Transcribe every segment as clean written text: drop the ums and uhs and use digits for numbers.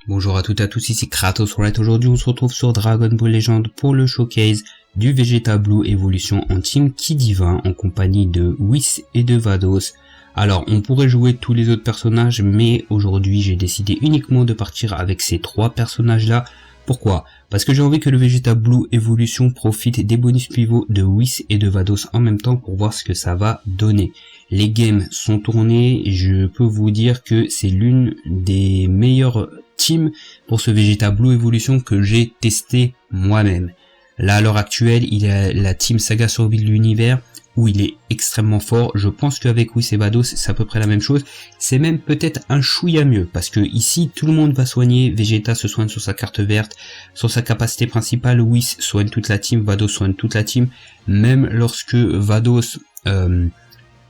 Bonjour à toutes et à tous, ici Kratos. Aujourd'hui on se retrouve sur Dragon Ball Legend pour le showcase du Vegeta Blue Evolution en team Ki Divin en compagnie de Whis et de Vados. Alors on pourrait jouer tous les autres personnages, mais aujourd'hui j'ai décidé uniquement de partir avec ces trois personnages là. Pourquoi? Parce que j'ai envie que le Vegeta Blue Evolution profite des bonus pivots de Whis et de Vados en même temps pour voir ce que ça va donner. Les games sont tournés, je peux vous dire que c'est l'une des meilleures teams pour ce Vegeta Blue Evolution que j'ai testé moi-même. Là à l'heure actuelle, il y a la team Saga Survie de l'univers où il est extrêmement fort. Je pense qu'avec Whis et Vados c'est à peu près la même chose. C'est même peut-être un chouïa mieux parce que ici tout le monde va soigner. Vegeta se soigne sur sa carte verte, sur sa capacité principale. Whis soigne toute la team, Vados soigne toute la team. Même lorsque Vados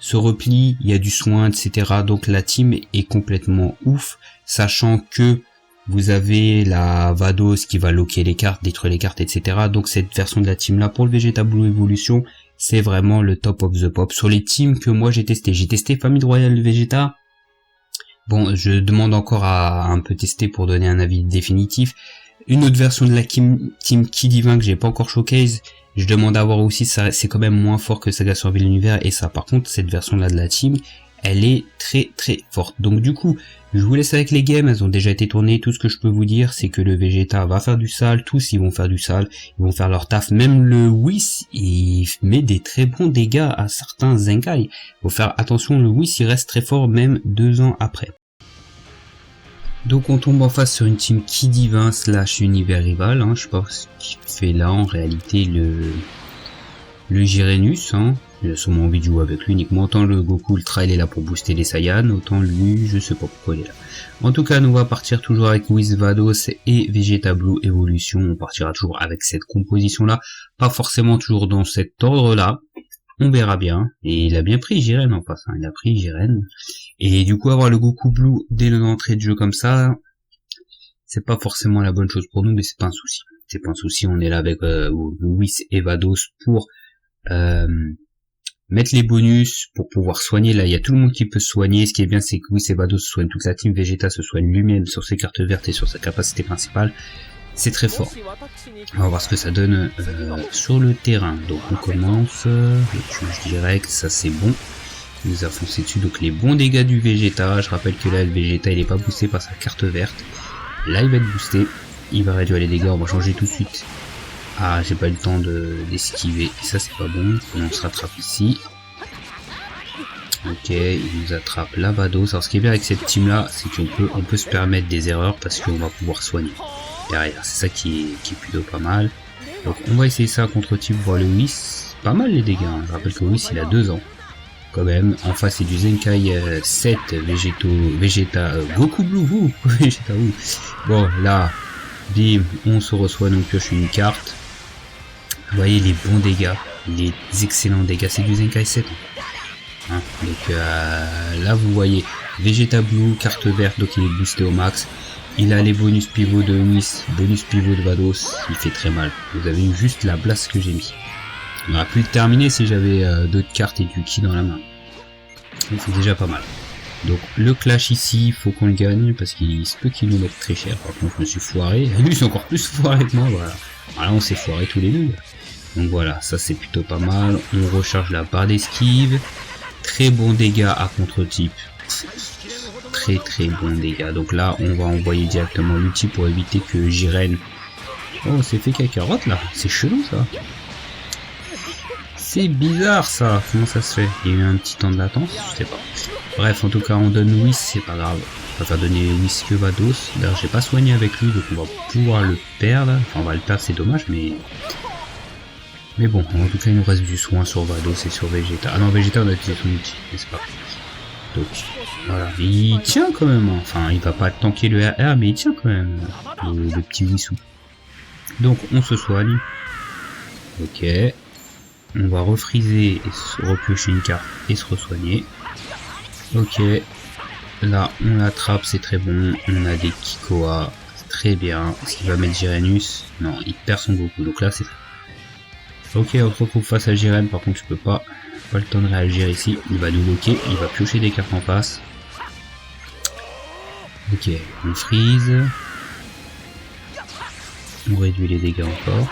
se replie, il y a du soin, etc. Donc la team est complètement ouf, sachant que vous avez la Vados qui va loquer les cartes, détruire les cartes, etc. Donc cette version de la team là pour le Vegeta Blue Evolution, c'est vraiment le top of the pop. Sur les teams que moi j'ai testé Famille Royale Vegeta. Bon, je demande encore à un peu tester pour donner un avis définitif. Une autre version de la team Ki Divin que j'ai pas encore showcase. Je demande à voir aussi, ça c'est quand même moins fort que Saga Survie de l'univers, et ça par contre cette version là de la team, elle est très très forte. Donc du coup, je vous laisse avec les games, elles ont déjà été tournées. Tout ce que je peux vous dire, c'est que le Vegeta va faire du sale, tous ils vont faire du sale, ils vont faire leur taf. Même le Whis, il met des très bons dégâts à certains Zenkai. Faut faire attention, le Whis il reste très fort même 2 ans après. Donc on tombe en face sur une team Ki Divin / univers rival, hein. Je sais pas ce qu'il fait là en réalité le Jirenus, hein. J'ai sûrement envie de jouer avec lui uniquement. Autant le Goku Ultra il est là pour booster les Saiyans, autant lui je sais pas pourquoi il est là. En tout cas nous on va partir toujours avec Whis, Vados et Vegeta Blue Evolution. On partira toujours avec cette composition là, pas forcément toujours dans cet ordre là. On verra bien. Et il a bien pris Jiren en face, hein. Il a pris Jiren. Et du coup avoir le Goku Blue dès l'entrée de jeu comme ça, c'est pas forcément la bonne chose pour nous, mais c'est pas un souci. C'est pas un souci, on est là avec Whis et Vados pour mettre les bonus, pour pouvoir soigner. Là il y a tout le monde qui peut soigner. Ce qui est bien c'est que Whis et Vados soignent toute la team, Vegeta se soigne lui-même sur ses cartes vertes et sur sa capacité principale. C'est très fort. On va voir ce que ça donne sur le terrain. Donc on commence, je dirais que ça c'est bon. Il nous a foncé dessus, donc les bons dégâts du Vegeta. Je rappelle que là le Vegeta il est pas boosté par sa carte verte. Là il va être boosté, il va réduire les dégâts. On va changer tout de suite. Ah, j'ai pas eu le temps d'esquiver, et ça c'est pas bon. On se rattrape ici. Ok, il nous attrape la Vados. Alors ce qui est bien avec cette team là, c'est qu'on peut se permettre des erreurs parce qu'on va pouvoir soigner derrière. C'est ça qui est plutôt pas mal. Donc on va essayer ça contre type, voir le Whis. Pas mal les dégâts, hein. Je rappelle que Whis il a 2 ans. Quand même, en face c'est du Zenkai 7 Vegeta Goku Blue, Vegeta Blue. Bon là, bim, on se reçoit, donc pioche une carte. Vous voyez les bons dégâts, les excellents dégâts, c'est du Zenkai 7. Hein, donc là vous voyez Vegeta Blue, carte verte, donc il est boosté au max. Il a les bonus pivots de Whis, bonus pivot de Vados, il fait très mal. Vous avez juste la blast que j'ai mis. On aurait pu le terminer si j'avais d'autres cartes et du ki dans la main. C'est déjà pas mal. Donc le clash ici, il faut qu'on le gagne parce qu'il se peut qu'il nous mette très cher. Par contre je me suis foiré. Lui c'est encore plus foiré que moi, voilà. Voilà, on s'est foiré tous les deux. Donc voilà, ça c'est plutôt pas mal. On recharge la barre d'esquive. Très bon dégâts à contre-type. Très très bon dégâts. Donc là on va envoyer directement l'ulti pour éviter que Jiren... Oh, c'est fait cacarotte là. C'est chelou ça. C'est bizarre ça, comment ça se fait? Il y a eu un petit temps de latence, je sais pas. Bref, en tout cas on donne Whis, c'est pas grave. On va faire donner Whis que Vados. D'ailleurs j'ai pas soigné avec lui, donc on va pouvoir le perdre. Enfin on va le perdre, c'est dommage, mais bon, en tout cas il nous reste du soin sur Vados et sur Vegeta. Ah non, Vegeta on a utilisé son outil, n'est-ce pas? Donc voilà, il tient quand même, enfin il va pas tanker le RR, mais il tient quand même, le petit Wissou. Donc on se soigne. Ok. On va refriser et se repiocher une carte et se resoigner. Ok. Là, on l'attrape, c'est très bon. On a des Kikoa, très bien. Est-ce qu'il va mettre Jirenus? Non, il perd son Goku. Donc là, c'est... Ok, on se retrouve face à Jiren. Par contre, je peux pas le temps de réagir ici. Il va nous bloquer. Il va piocher des cartes en face. Ok, on freeze. On réduit les dégâts encore.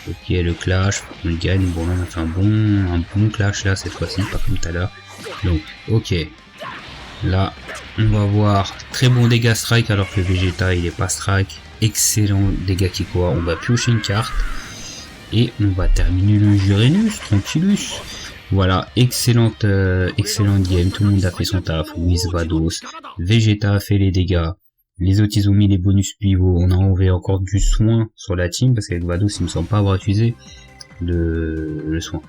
Ok, le clash, on le gagne. Bon, là, on a fait un bon clash là cette fois-ci, pas comme tout à l'heure. Donc, ok. Là, on va voir très bon dégâts strike alors que le Vegeta il est pas strike. Excellent dégâts Kikoa. On va piocher une carte et on va terminer le Jurenus tranquillus. Voilà, excellente game. Tout le monde a fait son taf. Whis, Vados, Vegeta a fait les dégâts. Les autres ils ont mis les bonus pivot. On a enlevé encore du soin sur la team parce qu'avec Vados il me semble pas avoir utilisé le soin.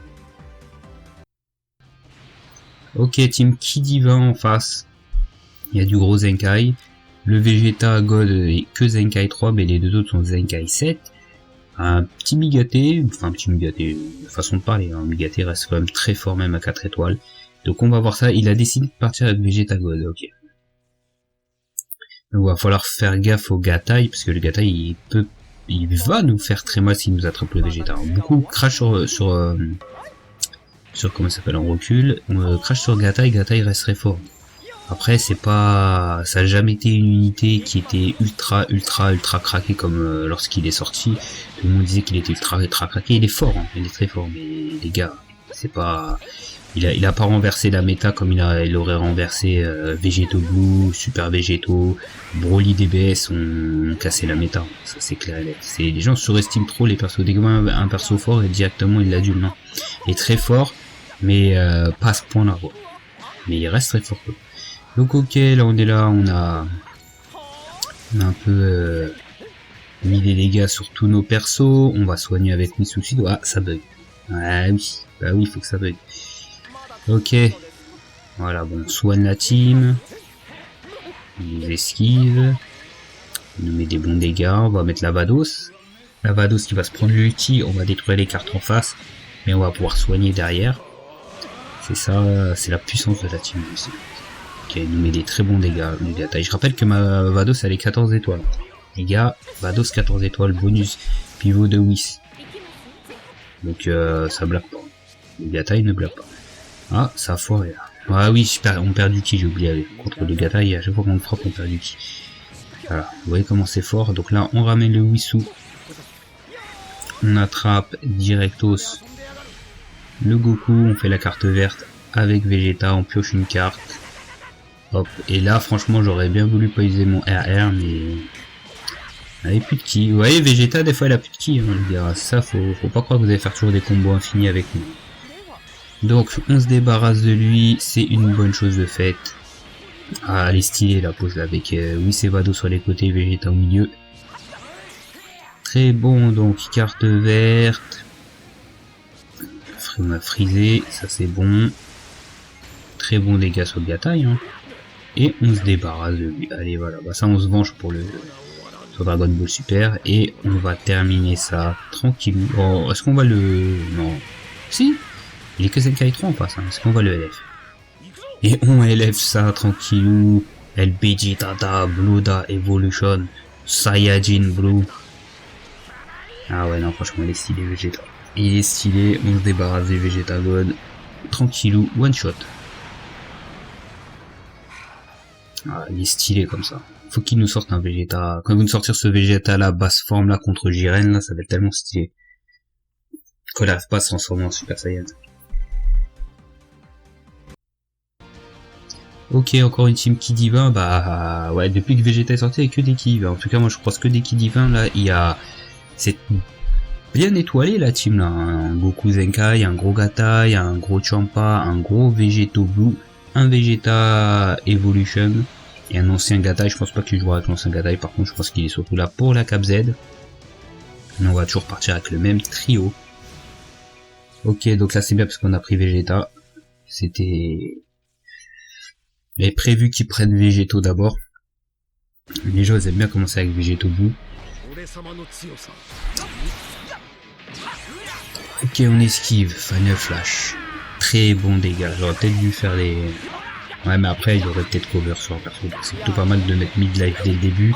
Ok, team Kidiva en face. Il y a du gros Zenkai. Le Vegeta God est que Zenkai 3, mais les deux autres sont Zenkai 7. Un petit Migaté, enfin un petit Migaté, façon de parler, hein. Migaté reste quand même très fort même à 4 étoiles. Donc on va voir ça, il a décidé de partir avec Vegeta God, ok. Donc il va falloir faire gaffe au Gatai, parce que le Gatai il va nous faire très mal s'il nous attrape le Vegeta. Alors, beaucoup crash sur comment ça s'appelle en recul, crash sur Gatai, Gatai reste très fort. Après c'est pas, ça a jamais été une unité qui était ultra craqué comme lorsqu'il est sorti. Tout le monde disait qu'il était ultra craqué. Il est fort, hein, il est très fort, mais les gars, c'est pas, il a pas renversé la méta comme il aurait renversé Végéto Blue, Super Végéto, Broly DBS ont cassé la méta. Ça c'est clair et net. Les gens surestiment trop les persos. Dès que un perso fort et directement il l'adule, non. Il est très fort, mais pas à ce point-là. Mais il reste très fort. Quoi. Donc ok, là on est là, on a un peu mis des dégâts sur tous nos persos, on va soigner avec Misushi. Ah, ça bug. Ah oui, bah oui, il faut que ça bug. Ok, voilà, bon, on soigne la team, on nous esquive, on nous met des bons dégâts, on va mettre la Vados. La Vados qui va se prendre l'ulti, on va détruire les cartes en face, mais on va pouvoir soigner derrière. C'est ça, c'est la puissance de la team aussi. Ok, il nous met des très bons dégâts, le Gatai. Je rappelle que ma Vados elle est 14 étoiles. Les gars, Vados 14 étoiles, bonus, pivot de Whis. Donc ça blague pas. Le Gatai ne blague pas. Ah, ça a foiré là. Ah oui, on perd du ki, j'ai oublié. Contre le Gatai, à chaque fois qu'on le frappe, on perd du ki. Voilà, vous voyez comment c'est fort. Donc là, on ramène le Wissu. On attrape directos le Goku, on fait la carte verte avec Vegeta, on pioche une carte. Hop, et là franchement j'aurais bien voulu pas utiliser mon RR mais il avait plus de ki. Vous voyez Vegeta des fois il a plus de ki, hein, les gars. Ça faut pas croire que vous allez faire toujours des combos infinis avec nous. Donc on se débarrasse de lui, c'est une bonne chose de faite. Ah elle est stylée la pose là avec Whis et Vado sur les côtés, Vegeta au milieu. Très bon, donc carte verte. On a frisé, ça c'est bon. Très bon dégâts sur le Gatai, hein. Et on se débarrasse de lui. Allez voilà, bah ça on se venge pour sur Dragon Ball Super. Et on va terminer ça tranquillement. Oh, est-ce qu'on va le... Non. Si, il est que Zenkai 3 en face, hein. Est-ce qu'on va le LF? Et on élève ça tranquillou. LBG Tata, Bluda Evolution, Saiyajin Blue. Ah ouais non franchement il est stylé Vegeta. Il est stylé, on se débarrasse des Vegeta God. Tranquillou, one shot. Ah, il est stylé comme ça. Faut qu'il nous sorte un Vegeta. Quand vous nous sortir ce Vegeta là, basse forme là contre Jiren là, ça va être tellement stylé. Quand il n'arrive pas à se transformer en Super Saiyan. Ok, encore une team Kidiva. Bah ouais, depuis que Vegeta est sorti, il n'y a que des Kidiva. En tout cas, moi je croise que des Kidiva là. Il y a... C'est bien étoilé la team là. Un Goku Zenkai, un gros Gatai, un gros Champa, un gros Végéto Blue, un Vegeta Evolution et un ancien Gatai. Je pense pas qu'il jouera avec l'ancien Gatai, par contre je pense qu'il est surtout là pour la Cap Z. Et on va toujours partir avec le même trio. Ok, donc là c'est bien parce qu'on a pris Vegeta. C'était... Il est prévu qu'ils prennent Végéto d'abord. Les gens ils aiment bien commencer avec Végéto Blue. Ok, on esquive, Final Flash. Très bon dégâts. J'aurais peut-être dû faire les... Ouais, mais après, il aurait peut-être cover sur un perso. C'est plutôt pas mal de mettre mid-life dès le début.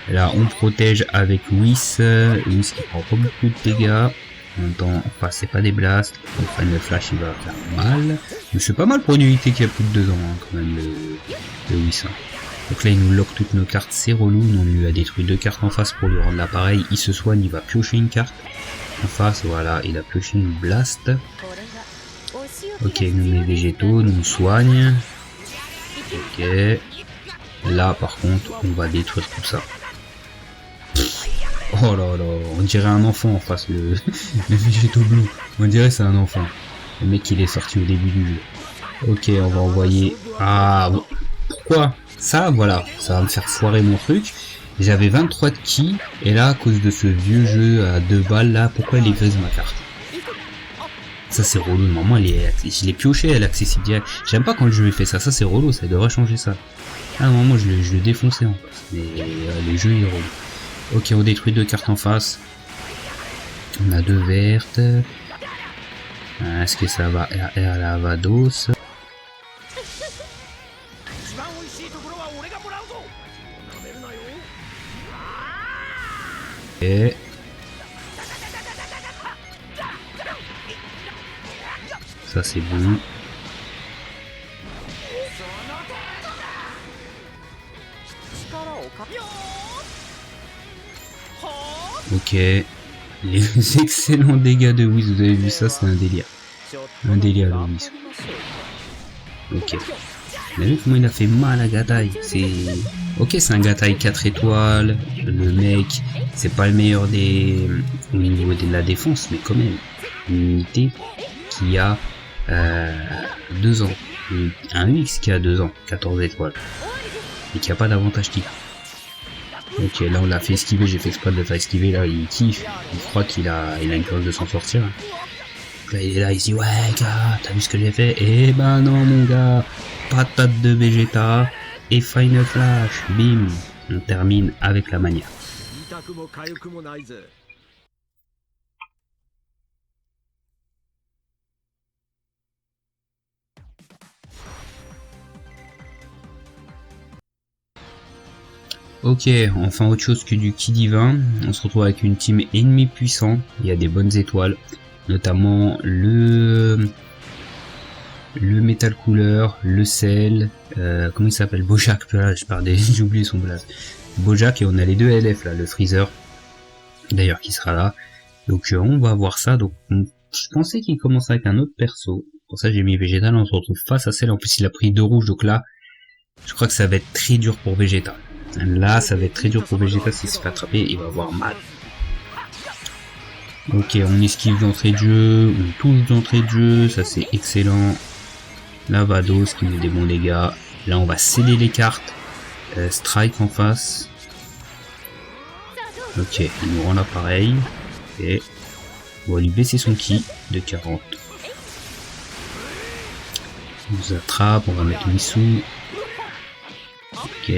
Là, on protège avec Whis. Whis qui prend pas beaucoup de dégâts. En même temps, enfin, c'est pas des blasts. Le Final Flash, il va faire mal. Mais c'est pas mal pour une unité qui a plus de 2 ans, hein, quand même, le Whis. Hein. Donc là il nous lock toutes nos cartes, c'est relou, on lui a détruit 2 cartes en face pour lui rendre l'appareil, il se soigne, il va piocher une carte en face, voilà, il a pioché une blast. Ok, nous met végétaux, nous soigne. Ok. Là par contre on va détruire tout ça. Oh là là, on dirait un enfant en face, le végétaux bleu, on dirait c'est un enfant. Le mec il est sorti au début du jeu. Ok, on va envoyer... Ah, pourquoi ça, voilà, ça va me faire foirer mon truc. J'avais 23 de ki, et là, à cause de ce vieux jeu à 2 balles, là, pourquoi elle est grise ma carte? Ça c'est relou, normalement je l'ai pioché, elle est accessible direct. J'aime pas quand le jeu fait ça, ça c'est relou, ça devrait changer ça. Ah non, moi je l'ai défoncé en face, mais le jeu il est relou. Ok, on détruit 2 cartes en face. On a 2 vertes. Est-ce que ça va à la Vados? Et ça c'est bon. Ok. Les excellents dégâts de Whis, vous avez vu ça, c'est un délire. Un délire de Whis. Ok. Vous avez vu comment il a fait mal à Gatai? C'est... Ok, c'est un Gatai 4 étoiles. Le mec, c'est pas le meilleur des... au niveau de la défense, mais quand même. Une unité qui a 2 ans. Un X qui a 2 ans, 14 étoiles. Et qui a pas d'avantage type. Ok, là on l'a fait esquiver, j'ai fait exprès de le faire esquiver, là il kiffe, il croit qu'il a une chance de s'en sortir. Donc là il est là, il se dit ouais gars, t'as vu ce que j'ai fait? Eh ben non mon gars, patate de Vegeta et Final Flash, bim, on termine avec la manière. Ok, enfin autre chose que du ki divin, on se retrouve avec une team ennemie puissant, il y a des bonnes étoiles, notamment le Metal Cooler, le Cell, comment il s'appelle, Bojack, j'ai oublié son blaze, Bojack, et on a les 2 LF là, le Freezer, d'ailleurs qui sera là, donc on va voir ça, donc je pensais qu'il commençait avec un autre perso, pour ça j'ai mis Vegeta, là on se retrouve face à Cell, en plus il a pris 2 rouges, donc là, je crois que ça va être très dur pour Vegeta. Là, ça va être très dur pour Vegeta s'il se fait attraper, il va avoir mal. Ok, on esquive d'entrée de jeu, on touche d'entrée de jeu, ça c'est excellent. Là, Vados qui met des bons dégâts. Là, on va sceller les cartes. Strike en face. Ok, il nous rend l'appareil. Et on va lui baisser son ki de 40. On nous attrape, on va mettre Missou. Ok.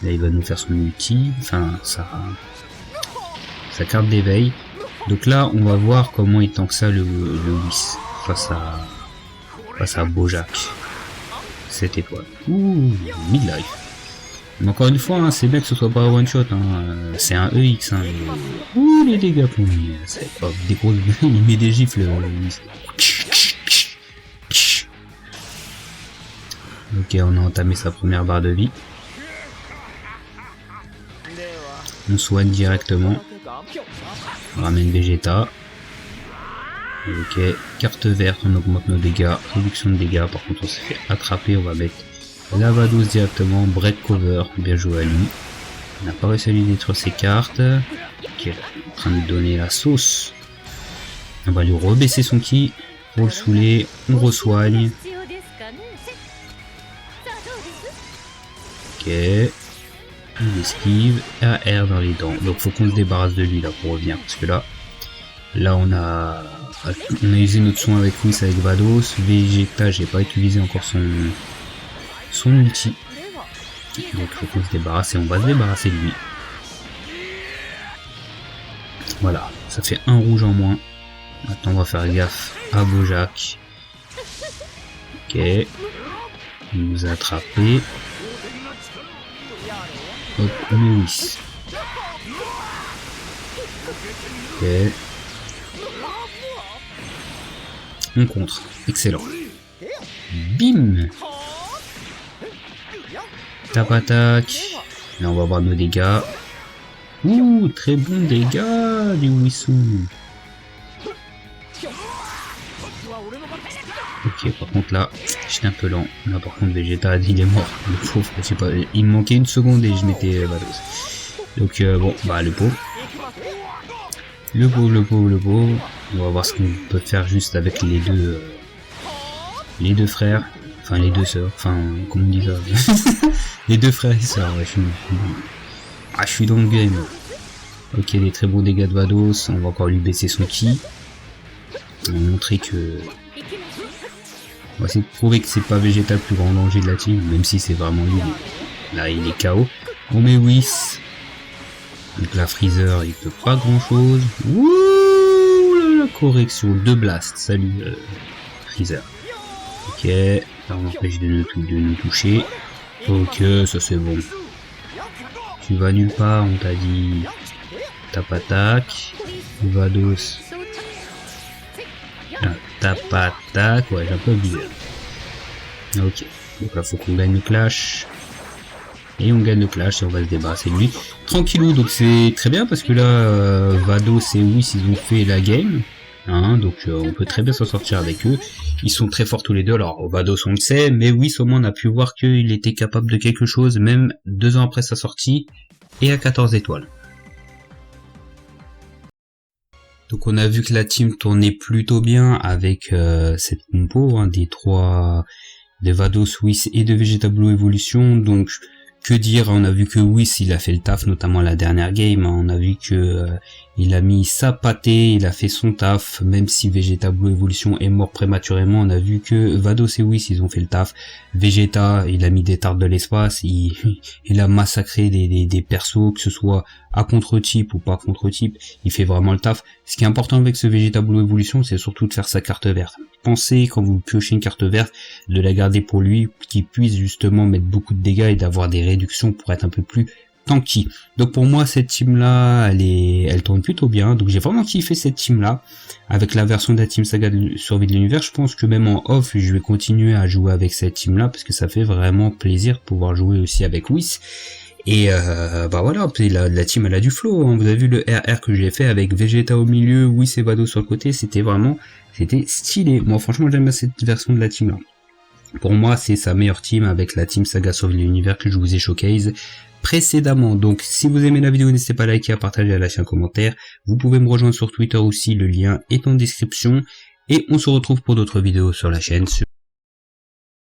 Là il va nous faire son ulti, enfin sa carte d'éveil. Donc là on va voir comment il tank ça le Whis face à Bojack. 7 étoiles. Ouh, midlife. Mais encore une fois, hein, c'est bien que ce soit pas un one shot, hein. C'est un EX. Hein, et... Ouh les dégâts pour lui, c'est pas des grosses... il met des gifles le Whis. Ok, on a entamé sa première barre de vie. On soigne directement. On ramène Vegeta. Ok, carte verte, on augmente nos dégâts, réduction de dégâts, par contre on s'est fait attraper, on va mettre la Vados directement, break cover, bien joué à lui. On n'a pas réussi à lui détruire ses cartes. Ok, là, on est en train de donner la sauce. On va lui rebaisser son ki, pour le saouler, on resoigne. Ok. Il esquive, AR dans les dents. Donc faut qu'on se débarrasse de lui là pour revenir. Parce que là on a usé notre soin avec Whis, avec Vados. Vegeta, j'ai pas utilisé encore son ulti. Donc faut qu'on se débarrasse et on va se débarrasser de lui. Voilà, ça fait un rouge en moins. Maintenant on va faire gaffe à Bojack. Ok. Il nous a attrapé. Hop, on met Whis. Ok. On contre. Excellent. Bim. Tap attaque. Là on va voir nos dégâts. Ouh, très bon dégâts du Wissou. Ok, par contre là, j'étais un peu lent. Là par contre Vegeta, il est mort. Le pauvre, je sais pas, il me manquait une seconde et je m'étais Vados. Donc bon, bah le pauvre. Le pauvre. On va voir ce qu'on peut faire juste avec les deux frères. Enfin les deux sœurs. Enfin, comment on dit ça? Les deux frères et sœurs, ouais, je suis dans le game. Ok, des très bons dégâts de Vados. On va encore lui baisser son ki. On va montrer que... On va essayer de prouver que c'est pas Vegeta le plus grand danger de la team, même si c'est vraiment lui. Là, il est KO. On met Whis. Donc là, Freezer, il peut pas grand chose. Ouh, la correction. 2 blasts. Salut, Freezer. Ok. Là, on empêche de nous toucher. Ok, ça c'est bon. Tu vas nulle part, on t'a dit. Tap attaque. Vados. Tap attaque. Ouais, j'ai un peu oublié. Ok. Donc là, faut qu'on gagne le clash. Et on gagne le clash et on va se débarrasser de lui. Tranquillou, donc c'est très bien parce que là, Vados et Whis, ils ont fait la game. Hein, donc on peut très bien s'en sortir avec eux. Ils sont très forts tous les deux. Alors Vados on le sait, mais Whis au moins on a pu voir qu'il était capable de quelque chose, même 2 ans après sa sortie, et à 14 étoiles. Donc on a vu que la team tournait plutôt bien avec cette compo, hein, des 3 de Vados, Whis et de Vegeta Blue Evolution. Donc que dire, on a vu que Whis il a fait le taf, notamment la dernière game, hein. On a vu que il a mis sa pâtée, il a fait son taf, même si Vegeta Blue Evolution est mort prématurément, on a vu que Vados et Whis ils ont fait le taf. Vegeta, il a mis des tartes de l'espace, il a massacré des persos, que ce soit à contre-type ou pas contre-type, il fait vraiment le taf. Ce qui est important avec ce Vegeta Blue Evolution, c'est surtout de faire sa carte verte. Pensez, quand vous piochez une carte verte, de la garder pour lui, qu'il puisse justement mettre beaucoup de dégâts et d'avoir des réductions pour être un peu plus tanky. Donc pour moi, cette team là, elle tourne plutôt bien. Donc j'ai vraiment kiffé cette team là. Avec la version de la Team Saga de Survie de l'Univers, je pense que même en off, je vais continuer à jouer avec cette team là, parce que ça fait vraiment plaisir de pouvoir jouer aussi avec Whis. Et bah voilà, la team elle a du flow, hein. Vous avez vu le RR que j'ai fait avec Vegeta au milieu, Whis et Vados sur le côté, c'était stylé. Moi franchement j'aime bien cette version de la team là. Pour moi c'est sa meilleure team avec la Team Saga Survie de l'Univers que je vous ai showcase précédemment. Donc si vous aimez la vidéo, n'hésitez pas à liker, à partager, à lâcher un commentaire. Vous pouvez me rejoindre sur Twitter aussi, le lien est en description. Et on se retrouve pour d'autres vidéos sur la chaîne.